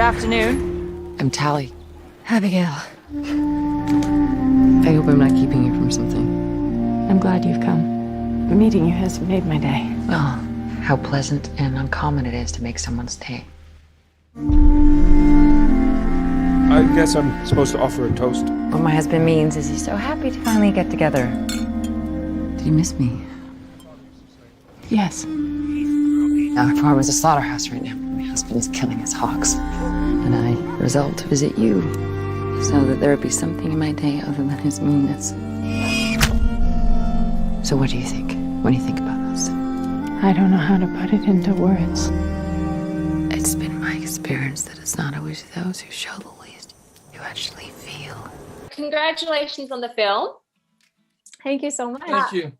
afternoon. I'm Tally. Abigail. I hope I'm not keeping you from something. I'm glad you've come. Meeting you has made my day. Oh, how pleasant and uncommon it is to make someone's day. I guess I'm supposed to offer a toast. What my husband means is he's so happy to finally get together. Did you miss me? Yes. Our farm is a slaughterhouse right now. My husband is killing his hogs. And I resolved to visit you so that there would be something in my day other than his meanness. So what do you think when you think about us? I don't know how to put it into words. It's been my experience that it's not always those who show the least who actually feel. Congratulations on the film. Thank you so much. Thank you.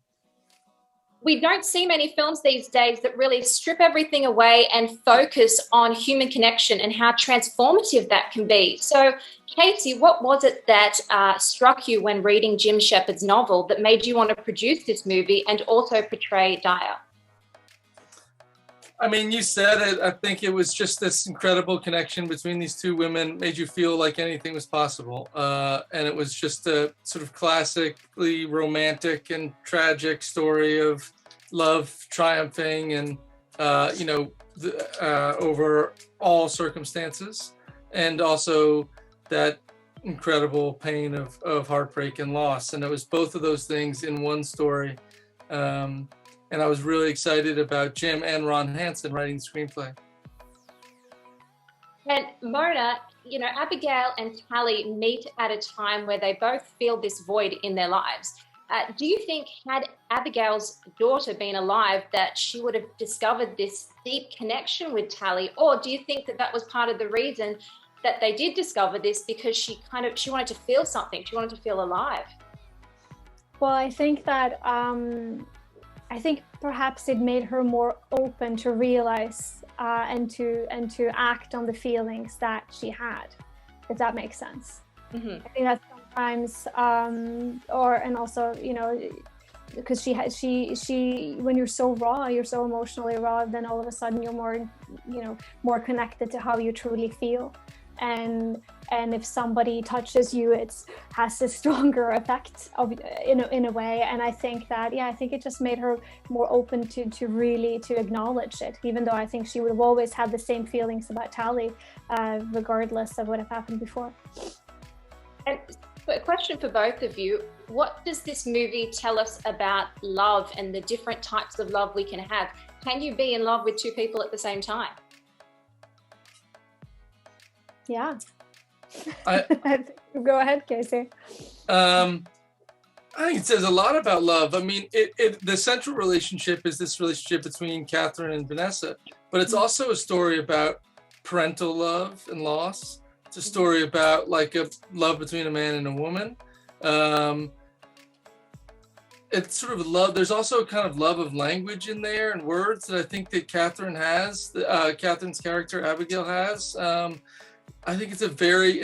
We don't see many films these days that really strip everything away and focus on human connection and how transformative that can be. So, Katie, what was it that struck you when reading Jim Shepard's novel that made you want to produce this movie and also portray Dyer? I mean, you said it. I think it was just this incredible connection between these two women, made you feel like anything was possible. And it was just a sort of classically romantic and tragic story of love triumphing and, over all circumstances. And also that incredible pain of heartbreak and loss. And it was both of those things in one story. And I was really excited about Jim and Ron Hansen writing the screenplay. And Mona, Abigail and Tally meet at a time where they both feel this void in their lives. Do you think had Abigail's daughter been alive that she would have discovered this deep connection with Tally? Or do you think that was part of the reason that they did discover this because she wanted to feel something, she wanted to feel alive? Well, I think that perhaps it made her more open to realize and to act on the feelings that she had, if that makes sense. Mm-hmm. I think that sometimes, because she when you're so raw, you're so emotionally raw, then all of a sudden you're more connected to how you truly feel. And if somebody touches you, it has a stronger effect in a way. And I think that, I think it just made her more open to really acknowledge it, even though I think she would have always had the same feelings about Tally, regardless of what had happened before. And a question for both of you, what does this movie tell us about love and the different types of love we can have? Can you be in love with two people at the same time? Yeah. Go ahead, Casey. I think it says a lot about love. I mean, the central relationship is this relationship between Catherine and Vanessa, but it's also a story about parental love and loss. It's a story about like a love between a man and a woman. It's sort of love. There's also a kind of love of language in there and words that I think that Catherine has, Catherine's character Abigail has. I think it's a very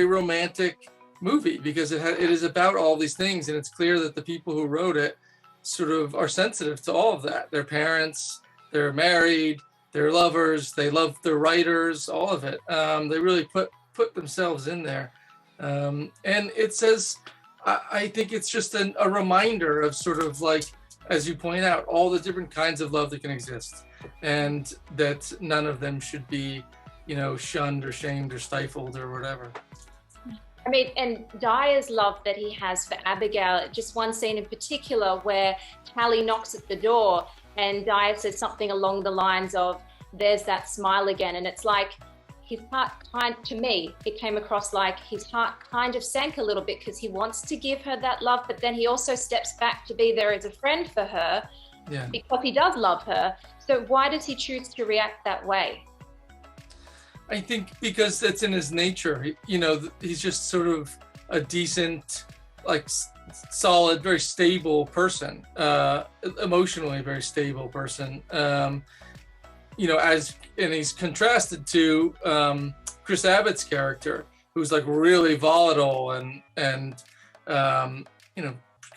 romantic movie because it is about all these things, and it's clear that the people who wrote it sort of are sensitive to all of that. Their parents, they're married, they're lovers, they love their writers, all of it. They really put themselves in there. And it says, I think it's just a reminder of sort of like, as you point out, all the different kinds of love that can exist, and that none of them should be shunned or shamed or stifled or whatever. I mean, and Dyer's love that he has for Abigail, just one scene in particular where Tally knocks at the door and Dyer says something along the lines of, there's that smile again. And it's like his heart to me, it came across like his heart kind of sank a little bit because he wants to give her that love, but then he also steps back to be there as a friend for her because he does love her. So why does he choose to react that way? I think because that's in his nature. He's just sort of a decent, like solid, very stable person, emotionally very stable person. And he's contrasted to Chris Abbott's character, who's like really volatile and kind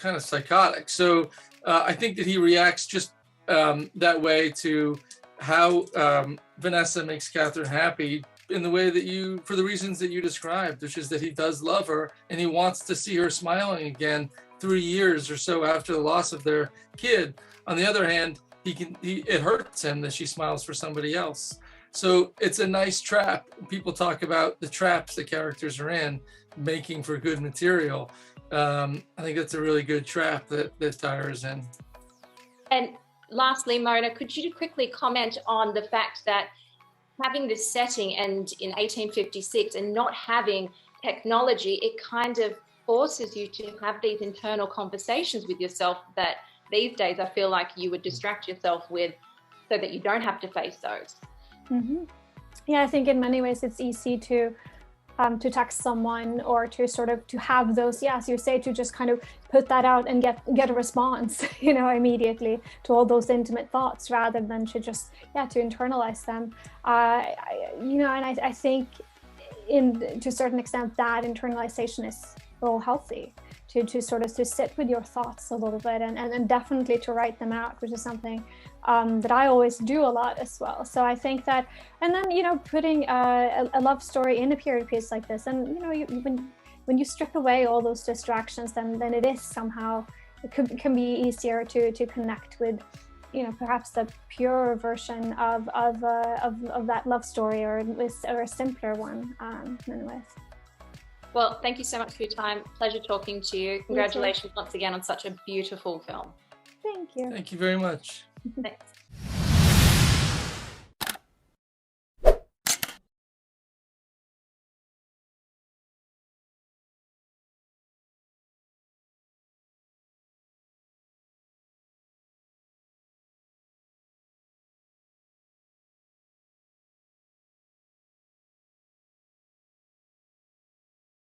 of psychotic. So I think that he reacts just that way to how Vanessa makes Catherine happy in the way that for the reasons that you described, which is that he does love her and he wants to see her smiling again 3 years or so after the loss of their kid. On the other hand, it hurts him that she smiles for somebody else. So it's a nice trap. People talk about the traps that characters are in, making for good material. I think that's a really good trap that Dyer is in. And lastly, Mona, could you quickly comment on the fact that having this setting and in 1856 and not having technology, it kind of forces you to have these internal conversations with yourself that these days I feel like you would distract yourself with so that you don't have to face those. Mm-hmm. Yeah, I think in many ways it's easy to text someone or to sort of to have those, yes, you say, to just kind of put that out and get a response, you know, immediately to all those intimate thoughts, rather than to just, to internalize them. You know, and I think to a certain extent that internalization is all healthy, to sort of to sit with your thoughts a little bit and definitely to write them out, which is something that I always do a lot as well. So I think that, and then, you know, putting a love story in a period piece like this, and, you know, when you strip away all those distractions, then it is somehow, it can be easier to connect with, you know, perhaps the pure version of that love story, or a simpler one, anyways. Well, thank you so much for your time. Pleasure talking to you. Congratulations once again on such a beautiful film. Thank you. Thank you very much. Thanks.